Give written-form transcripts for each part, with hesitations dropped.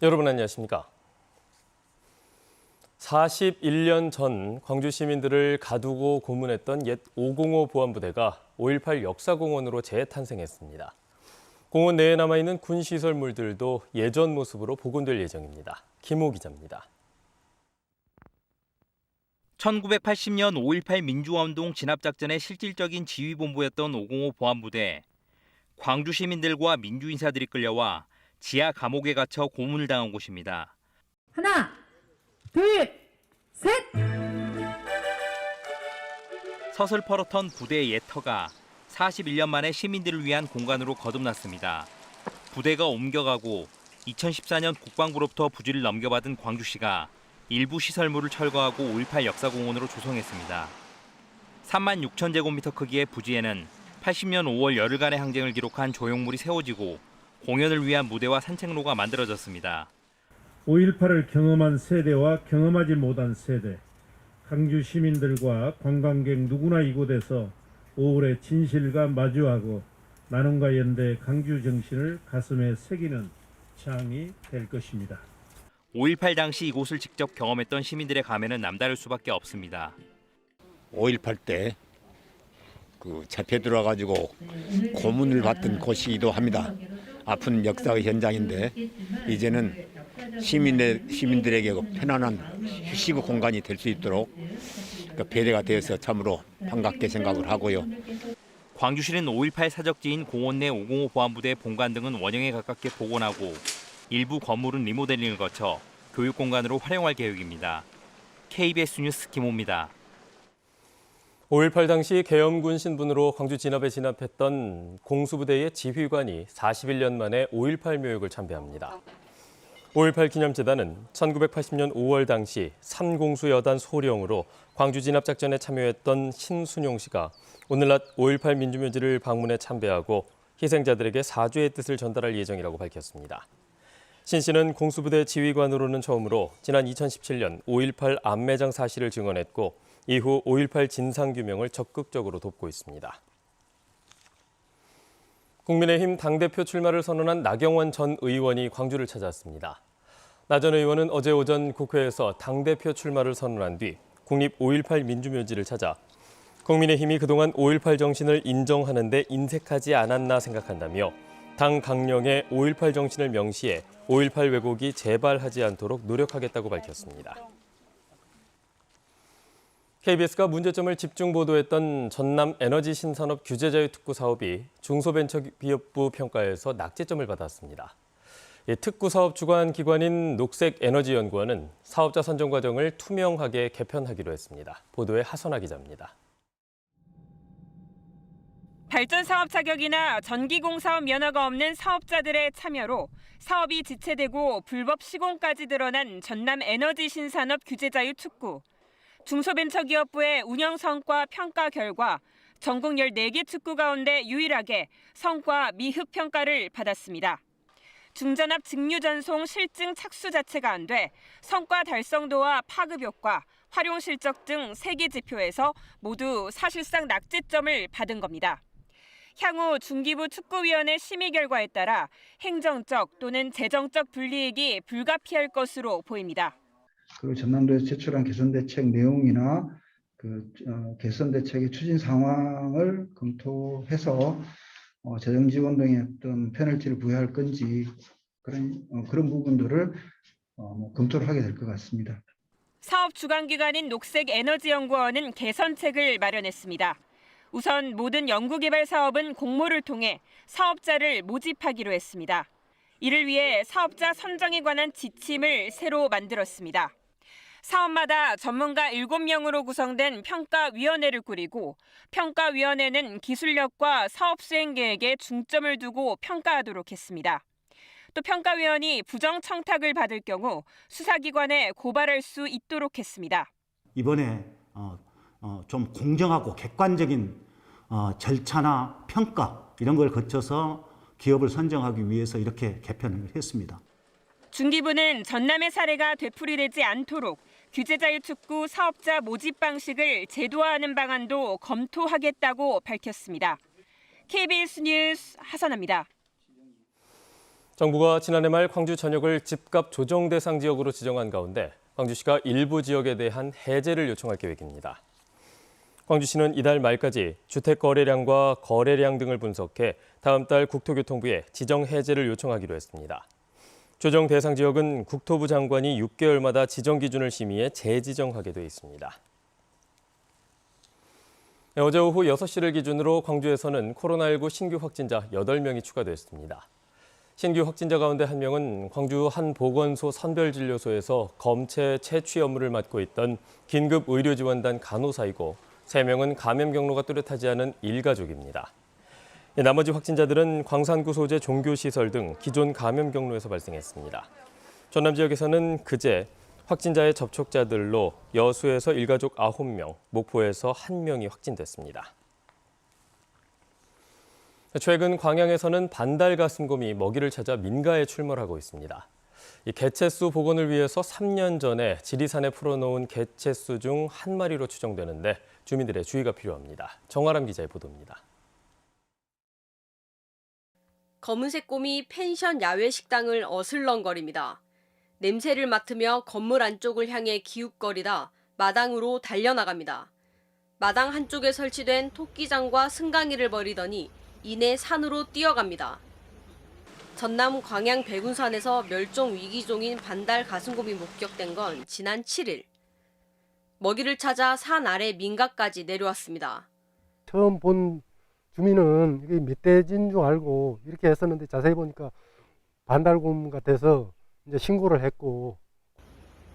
여러분 안녕하십니까? 41년 전 광주 시민들을 가두고 고문했던 옛 505 보안부대가 5.18 역사공원으로 재탄생했습니다. 공원 내에 남아있는 군 시설물들도 예전 모습으로 복원될 예정입니다. 김호 기자입니다. 1980년 5.18 민주화운동 진압작전의 실질적인 지휘본부였던 505 보안부대. 광주 시민들과 민주인사들이 끌려와 지하 감옥에 갇혀 고문을 당한 곳입니다. 하나, 둘, 셋! 서슬퍼렇던 부대의 옛 터가 41년 만에 시민들을 위한 공간으로 거듭났습니다. 부대가 옮겨가고 2014년 국방부로부터 부지를 넘겨받은 광주시가 일부 시설물을 철거하고 5.18 역사공원으로 조성했습니다. 36,000제곱미터 크기의 부지에는 80년 5월 열흘간의 항쟁을 기록한 조형물이 세워지고 공연을 위한 무대와 산책로가 만들어졌습니다. 5.18을 경험한 세대와 경험하지 못한 세대, 광주 시민들과 관광객 누구나 이곳에서 5월의 진실과 마주하고 나눔과 연대 광주 정신을 가슴에 새기는 장이 될 것입니다. 5.18 당시 이곳을 직접 경험했던 시민들의 감회는 남다를 수밖에 없습니다. 5.18 때 잡혀 들어가지고 고문을 받던 곳이기도 합니다. 아픈 역사의 현장인데 이제는 시민들에게 편안한 휴식 공간이 될 수 있도록 배려가 되어서 참으로 반갑게 생각을 하고요. 광주시는 5.18 사적지인 공원 내 505 보안부대 본관 등은 원형에 가깝게 복원하고 일부 건물은 리모델링을 거쳐 교육공간으로 활용할 계획입니다. KBS 뉴스 김호입니다. 5.18 당시 계엄군 신분으로 광주 진압에 진압했던 공수부대의 지휘관이 41년 만에 5.18 묘역을 참배합니다. 5.18 기념재단은 1980년 5월 당시 3공수 여단 소령으로 광주 진압작전에 참여했던 신순용 씨가 오늘 낮 5.18 민주묘지를 방문해 참배하고 희생자들에게 사죄의 뜻을 전달할 예정이라고 밝혔습니다. 신 씨는 공수부대 지휘관으로는 처음으로 지난 2017년 5.18 암매장 사실을 증언했고 이후 5.18 진상규명을 적극적으로 돕고 있습니다. 국민의힘 당대표 출마를 선언한 나경원 전 의원이 광주를 찾았습니다. 나 전 의원은 어제 오전 국회에서 당대표 출마를 선언한 뒤 국립 5.18 민주묘지를 찾아 국민의힘이 그동안 5.18 정신을 인정하는 데 인색하지 않았나 생각한다며 당 강령에 5.18 정신을 명시해 5.18 왜곡이 재발하지 않도록 노력하겠다고 밝혔습니다. KBS가 문제점을 집중 보도했던 전남 에너지 신산업 규제자유 특구 사업이 중소벤처기업부 평가에서 낙제점을 받았습니다. 특구 사업 주관 기관인 녹색에너지연구원은 사업자 선정 과정을 투명하게 개편하기로 했습니다. 보도에 하선아 기자입니다. 발전 사업 자격이나 전기공 사업 면허가 없는 사업자들의 참여로 사업이 지체되고 불법 시공까지 드러난 전남 에너지 신산업 규제자유 특구. 중소벤처기업부의 운영 성과 평가 결과 전국 14개 특구 가운데 유일하게 성과 미흡 평가를 받았습니다. 중전압 직류전송 실증 착수 자체가 안 돼 성과 달성도와 파급 효과, 활용 실적 등 3개 지표에서 모두 사실상 낙제점을 받은 겁니다. 향후 중기부 특구위원회 심의 결과에 따라 행정적 또는 재정적 불이익이 불가피할 것으로 보입니다. 그리고 전남도에서 제출한 개선대책 내용이나 개선 대책의 추진 상황을 검토해서 재정 지원 등의 어떤 페널티를 부여할 건지 그런 부분들을 검토를 하게 될 것 같습니다. 사업 주관기관인 녹색에너지연구원은 개선책을 마련했습니다. 우선 모든 연구개발 사업은 공모를 통해 사업자를 모집하기로 했습니다. 이를 위해 사업자 선정에 관한 지침을 새로 만들었습니다. 사업마다 전문가 7명으로 구성된 평가위원회를 꾸리고 평가위원회는 기술력과 사업 수행 계획에 중점을 두고 평가하도록 했습니다. 또 평가위원이 부정 청탁을 받을 경우 수사기관에 고발할 수 있도록 했습니다. 이번에 좀 공정하고 객관적인 절차나 평가 이런 걸 거쳐서 기업을 선정하기 위해서 이렇게 개편을 했습니다. 중기부는 전남의 사례가 되풀이되지 않도록 규제자유 특구 사업자 모집 방식을 제도화하는 방안도 검토하겠다고 밝혔습니다. KBS 뉴스 하선아입니다. 정부가 지난해 말 광주 전역을 집값 조정 대상 지역으로 지정한 가운데 광주시가 일부 지역에 대한 해제를 요청할 계획입니다. 광주시는 이달 말까지 주택 거래량과 거래량 등을 분석해 다음 달 국토교통부에 지정 해제를 요청하기로 했습니다. 조정 대상 지역은 국토부 장관이 6개월마다 지정 기준을 심의해 재지정하게 돼 있습니다. 어제 오후 6시를 기준으로 광주에서는 코로나19 신규 확진자 8명이 추가됐습니다. 신규 확진자 가운데 1명은 광주 한 보건소 선별진료소에서 검체 채취 업무를 맡고 있던 긴급의료지원단 간호사이고 3명은 감염 경로가 뚜렷하지 않은 일가족입니다. 나머지 확진자들은 광산구 소재 종교시설 등 기존 감염 경로에서 발생했습니다. 전남 지역에서는 그제 확진자의 접촉자들로 여수에서 일가족 9명, 목포에서 1명이 확진됐습니다. 최근 광양에서는 반달가슴곰이 먹이를 찾아 민가에 출몰하고 있습니다. 이 개체수 복원을 위해서 3년 전에 지리산에 풀어놓은 개체수 중 한 마리로 추정되는데 주민들의 주의가 필요합니다. 정아람 기자의 보도입니다. 검은색 곰이 펜션 야외 식당을 어슬렁거립니다. 냄새를 맡으며 건물 안쪽을 향해 기웃거리다 마당으로 달려나갑니다. 마당 한쪽에 설치된 토끼장과 승강이를 벌이더니 이내 산으로 뛰어갑니다. 전남 광양 백운산에서 멸종 위기종인 반달 가슴곰이 목격된 건 지난 7일. 먹이를 찾아 산 아래 민가까지 내려왔습니다. 처음 본 주민은 이게 멧돼지인 줄 알고 이렇게 했었는데 자세히 보니까 반달곰 같아서 이제 신고를 했고.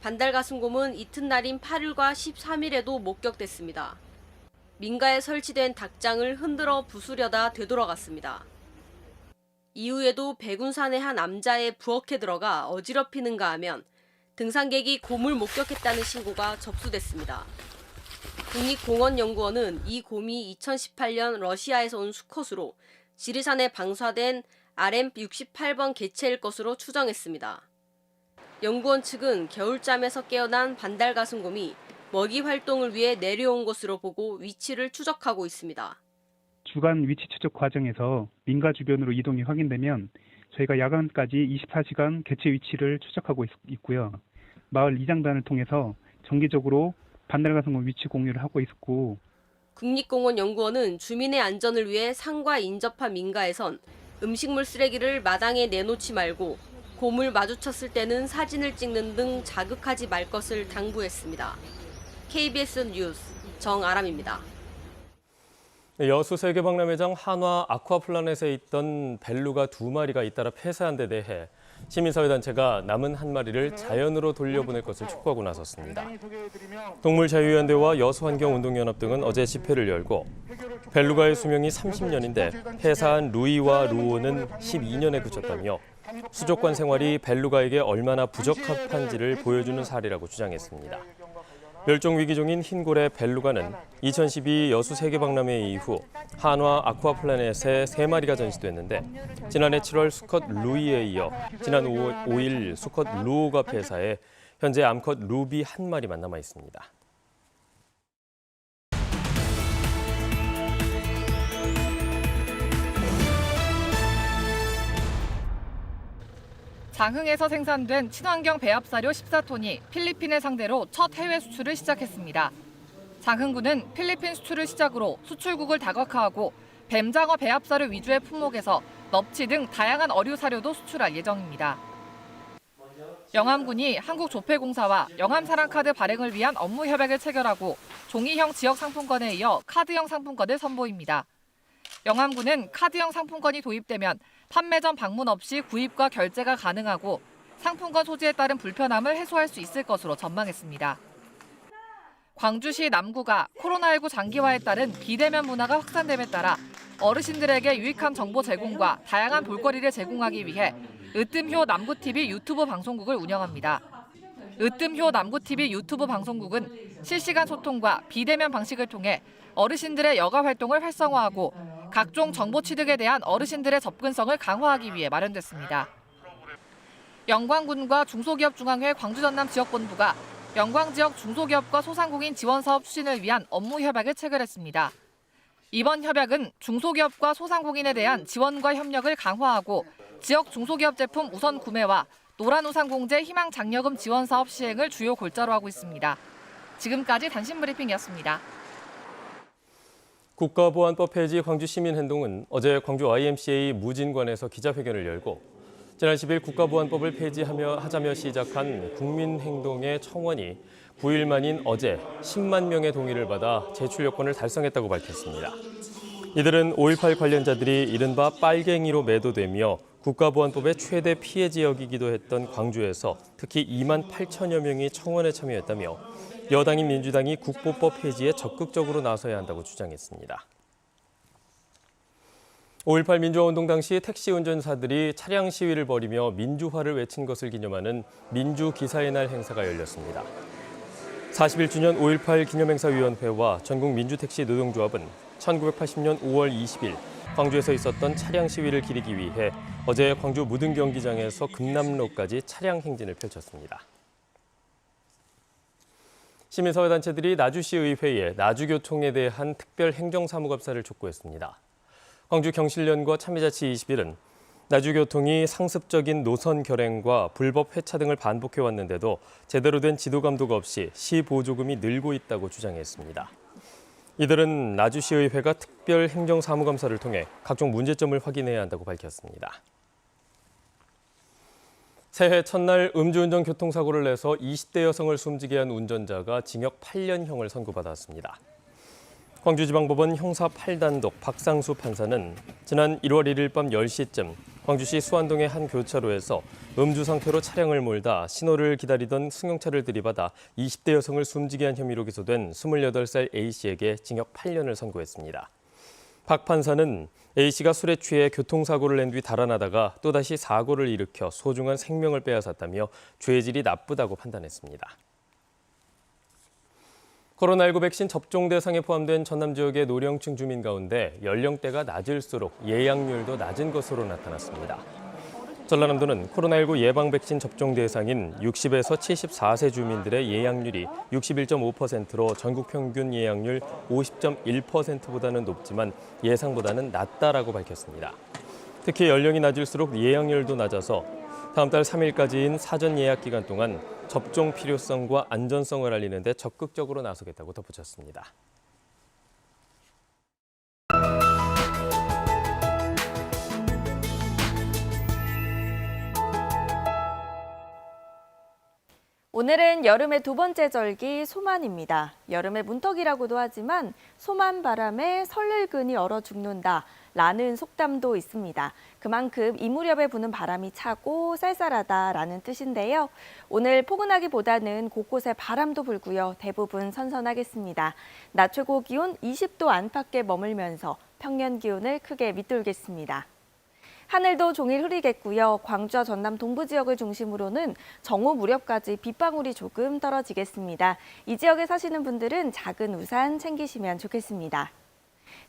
반달 가슴곰은 이튿날인 8일과 13일에도 목격됐습니다. 민가에 설치된 닭장을 흔들어 부수려다 되돌아갔습니다. 이후에도 백운산의 한 남자의 부엌에 들어가 어지럽히는가 하면 등산객이 곰을 목격했다는 신고가 접수됐습니다. 국립공원연구원은 이 곰이 2018년 러시아에서 온 수컷으로 지리산에 방사된 RM68번 개체일 것으로 추정했습니다. 연구원 측은 겨울잠에서 깨어난 반달가슴곰이 먹이 활동을 위해 내려온 것으로 보고 위치를 추적하고 있습니다. 주간 위치 추적 과정에서 민가 주변으로 이동이 확인되면 저희가 야간까지 24시간 개체 위치를 추적하고 있고요. 마을 이장단을 통해서 정기적으로 반달가슴곰 위치 공유를 하고 있고, 국립공원연구원은 주민의 안전을 위해 산과 인접한 민가에선 음식물 쓰레기를 마당에 내놓지 말고 곰을 마주쳤을 때는 사진을 찍는 등 자극하지 말 것을 당부했습니다. KBS 뉴스 정아람입니다. 여수 세계박람회장 한화 아쿠아플라넷에 있던 벨루가 2마리가 잇따라 폐사한 데 대해 시민사회단체가 남은 1마리를 자연으로 돌려보낼 것을 촉구하고 나섰습니다. 동물자유연대와 여수환경운동연합 등은 어제 집회를 열고 벨루가의 수명이 30년인데 폐사한 루이와 루오는 12년에 그쳤다며 수족관 생활이 벨루가에게 얼마나 부적합한지를 보여주는 사례라고 주장했습니다. 멸종위기종인 흰고래 벨루가는 2012 여수 세계박람회 이후 한화 아쿠아플라넷에 3마리가 전시됐는데 지난해 7월 수컷 루이에 이어 지난 5일 수컷 루오가 폐사해 현재 암컷 루비 1마리만 남아 있습니다. 장흥에서 생산된 친환경 배합사료 14톤이 필리핀을 상대로 첫 해외 수출을 시작했습니다. 장흥군은 필리핀 수출을 시작으로 수출국을 다각화하고 뱀장어 배합사료 위주의 품목에서 넙치 등 다양한 어류 사료도 수출할 예정입니다. 영암군이 한국조폐공사와 영암사랑카드 발행을 위한 업무 협약을 체결하고 종이형 지역 상품권에 이어 카드형 상품권을 선보입니다. 영암군은 카드형 상품권이 도입되면 판매 전 방문 없이 구입과 결제가 가능하고 상품권 소지에 따른 불편함을 해소할 수 있을 것으로 전망했습니다. 광주시 남구가 코로나19 장기화에 따른 비대면 문화가 확산됨에 따라 어르신들에게 유익한 정보 제공과 다양한 볼거리를 제공하기 위해 으뜸효 남구TV 유튜브 방송국을 운영합니다. 으뜸효 남구TV 유튜브 방송국은 실시간 소통과 비대면 방식을 통해 어르신들의 여가 활동을 활성화하고 각종 정보 취득에 대한 어르신들의 접근성을 강화하기 위해 마련됐습니다. 영광군과 중소기업중앙회 광주전남 지역본부가 영광지역 중소기업과 소상공인 지원사업 추진을 위한 업무 협약을 체결했습니다. 이번 협약은 중소기업과 소상공인에 대한 지원과 협력을 강화하고 지역 중소기업 제품 우선 구매와 노란우산공제 희망장려금 지원 사업 시행을 주요 골자로 하고 있습니다. 지금까지 단신 브리핑이었습니다. 국가보안법 폐지 광주시민행동은 어제 광주 YMCA 무진관에서 기자회견을 열고 지난 10일 국가보안법을 폐지하자며 시작한 국민행동의 청원이 9일 만인 어제 10만 명의 동의를 받아 제출 요건을 달성했다고 밝혔습니다. 이들은 5.18 관련자들이 이른바 빨갱이로 매도되며 국가보안법의 최대 피해 지역이기도 했던 광주에서 특히 2만 8천여 명이 청원에 참여했다며 여당인 민주당이 국보법 폐지에 적극적으로 나서야 한다고 주장했습니다. 5.18 민주화운동 당시 택시 운전사들이 차량 시위를 벌이며 민주화를 외친 것을 기념하는 민주기사의 날 행사가 열렸습니다. 41주년 5.18 기념행사위원회와 전국민주택시 노동조합은 1980년 5월 20일 광주에서 있었던 차량 시위를 기리기 위해 어제 광주 무등경기장에서 금남로까지 차량 행진을 펼쳤습니다. 시민사회단체들이 나주시의회에 나주교통에 대한 특별 행정사무감사를 촉구했습니다. 광주 경실련과 참여자치 21은 나주교통이 상습적인 노선 결행과 불법 회차 등을 반복해왔는데도 제대로 된 지도 감독 없이 시 보조금이 늘고 있다고 주장했습니다. 이들은 나주시의회가 특별 행정사무감사를 통해 각종 문제점을 확인해야 한다고 밝혔습니다. 새해 첫날 음주운전 교통사고를 내서 20대 여성을 숨지게 한 운전자가 징역 8년형을 선고받았습니다. 광주지방법원 형사 8단독 박상수 판사는 지난 1월 1일 밤 10시쯤 광주시 수안동의 한 교차로에서 음주 상태로 차량을 몰다 신호를 기다리던 승용차를 들이받아 20대 여성을 숨지게 한 혐의로 기소된 28살 A씨에게 징역 8년을 선고했습니다. 박 판사는 A씨가 술에 취해 교통사고를 낸 뒤 달아나다가 또다시 사고를 일으켜 소중한 생명을 빼앗았다며 죄질이 나쁘다고 판단했습니다. 코로나19 백신 접종 대상에 포함된 전남 지역의 노령층 주민 가운데 연령대가 낮을수록 예약률도 낮은 것으로 나타났습니다. 전라남도는 코로나19 예방 백신 접종 대상인 60에서 74세 주민들의 예약률이 61.5%로 전국 평균 예약률 50.1%보다는 높지만 예상보다는 낮다라고 밝혔습니다. 특히 연령이 낮을수록 예약률도 낮아서 다음 달 3일까지인 사전 예약 기간 동안 접종 필요성과 안전성을 알리는 데 적극적으로 나서겠다고 덧붙였습니다. 오늘은 여름의 두 번째 절기 소만입니다. 여름의 문턱이라고도 하지만 소만 바람에 설날근이 얼어 죽는다 라는 속담도 있습니다. 그만큼 이 무렵에 부는 바람이 차고 쌀쌀하다라는 뜻인데요. 오늘 포근하기보다는 곳곳에 바람도 불고요. 대부분 선선하겠습니다. 낮 최고 기온 20도 안팎에 머물면서 평년 기온을 크게 밑돌겠습니다. 하늘도 종일 흐리겠고요. 광주와 전남 동부 지역을 중심으로는 정오 무렵까지 빗방울이 조금 떨어지겠습니다. 이 지역에 사시는 분들은 작은 우산 챙기시면 좋겠습니다.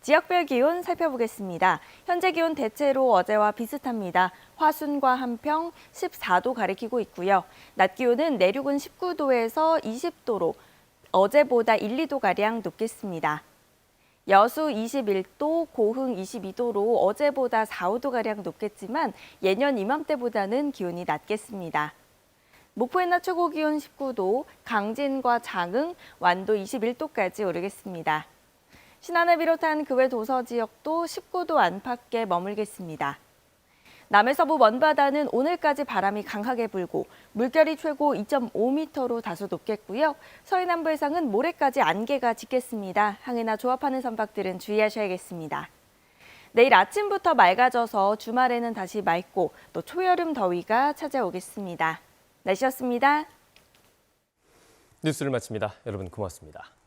지역별 기온 살펴보겠습니다. 현재 기온 대체로 어제와 비슷합니다. 화순과 한평 14도 가리키고 있고요. 낮 기온은 내륙은 19도에서 20도로 어제보다 1, 2도가량 높겠습니다. 여수 21도, 고흥 22도로 어제보다 4, 5도가량 높겠지만 예년 이맘때보다는 기온이 낮겠습니다. 목포의 낮 최고 기온 19도, 강진과 장흥, 완도 21도까지 오르겠습니다. 신안을 비롯한 그 외 도서 지역도 19도 안팎에 머물겠습니다. 남해 서부 먼바다는 오늘까지 바람이 강하게 불고 물결이 최고 2.5m로 다소 높겠고요. 서해 남부 해상은 모레까지 안개가 짙겠습니다. 항해나 조업하는 선박들은 주의하셔야겠습니다. 내일 아침부터 맑아져서 주말에는 다시 맑고 또 초여름 더위가 찾아오겠습니다. 날씨였습니다. 뉴스를 마칩니다. 여러분 고맙습니다.